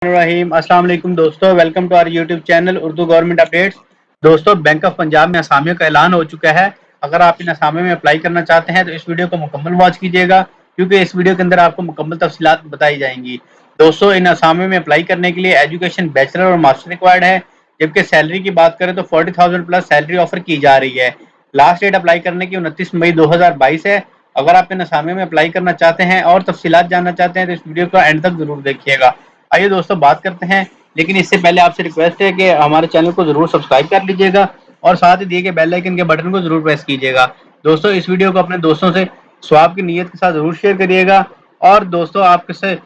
रहीम अस्सलाम वालेकुम दोस्तों, welcome to our YouTube channel Urdu government updates. दोस्तों, बैंक ऑफ पंजाब में असामियों का ऐलान हो चुका है। अगर आप इन असामियों में अप्लाई करना चाहते हैं तो इस वीडियो को मुकम्मल वॉच कीजिएगा, क्योंकि इस वीडियो के अंदर आपको मुकम्मल तफसीलात बताई जाएंगी। दोस्तों, इन असामियों में अप्लाई करने के लिए एजुकेशन बैचलर और मास्टर रिक्वायर्ड है, जबकि सैलरी की बात करें तो 40,000 प्लस सैलरी ऑफर की जा रही है। लास्ट डेट अप्लाई करने की 29 मई 2022 है। अगर आप इन असामियों में अप्लाई करना चाहते हैं और तफसीलात जानना चाहते हैं तो इस वीडियो को एंड तक जरूर देखिएगा। आइए दोस्तों बात करते हैं, लेकिन इससे पहले आपसे रिक्वेस्ट है कि हमारे चैनल को जरूर सब्सक्राइब कर लीजिएगा और साथ ही दिए गए बेल आइकन के बटन को जरूर प्रेस कीजिएगा। दोस्तों, इस वीडियो को अपने दोस्तों से स्वाब की नीयत के साथ जरूर शेयर करिएगा। और दोस्तों, आपसे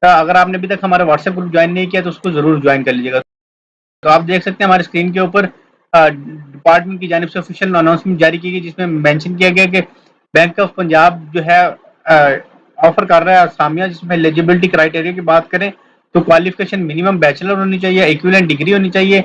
अगर आपने अभी तक हमारा व्हाट्सएप ग्रुप ज्वाइन नहीं किया तो उसको जरूर ज्वाइन कर लीजिएगा। तो आप देख सकते हैं हमारे स्क्रीन के ऊपर डिपार्टमेंट की जानिब से ऑफिशियल अनाउंसमेंट जारी की गई, जिसमें मेंशन किया गया कि बैंक ऑफ पंजाब जो है ऑफर कर रहा है असामिया, जिसमें एलिजिबिलिटी क्राइटेरिया की बात करें तो क्वालिफिकेशन मिनिमम बैचलर होनी चाहिए, इक्विवेलेंट डिग्री होनी चाहिए,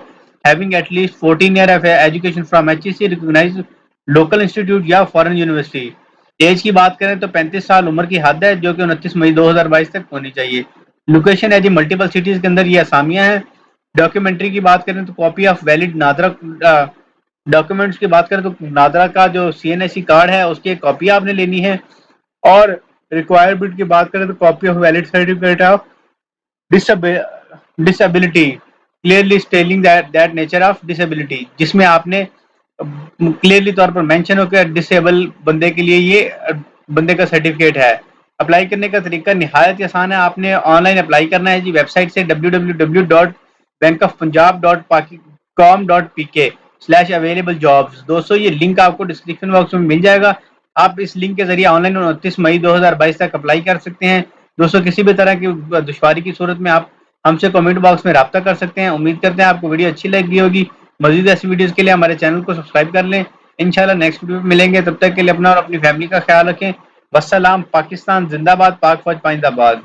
having at least 14 year of education from HEC recognised local institute या फॉरेन यूनिवर्सिटी। एज की बात करें तो 35 साल उम्र की हद है, जो कि 29 मई 2022 तक होनी चाहिए। लोकेशन है जी मल्टीपल सिटीज के अंदर ये असामियां हैं। डॉक्यूमेंट्री की बात करें तो copy of valid NADRA documents की बात करें तो नादरा का जो सीएनएससी कार्ड है उसकी एक कॉपी आपने लेनी है। और रिक्वायरमेंट की बात करें तो copy of valid certificate of disability clearly stating that nature of disability, जिसमें आपने क्लियरली तौर पर मेंशन हो कि डिसेबल बंदे के लिए ये बंदे का सर्टिफिकेट है। अप्लाई करने का तरीका निहायत आसान है। आपने ऑनलाइन अप्लाई करना है जी, वेबसाइट से www.bankofpunjab.com.pk/available jobs। दोस्तों, ये लिंक आपको डिस्क्रिप्शन बॉक्स में मिल जाएगा। आप इस लिंक के जरिए ऑनलाइन 29 मई 2022 तक अप्लाई कर सकते हैं। दोस्तों, किसी भी तरह की दुश्वारी की सूरत में आप हमसे कमेंट बॉक्स में राब्ता कर सकते हैं। उम्मीद करते हैं आपको वीडियो अच्छी लगी होगी। मजीद ऐसी वीडियोस के लिए हमारे चैनल को सब्सक्राइब कर लें। इंशाल्लाह नेक्स्ट वीडियो में मिलेंगे, तब तक के लिए अपना और अपनी फैमिली का ख्याल रखें। वस्सलाम। पाकिस्तान जिंदाबाद, पाक फौज पाइंदाबाद।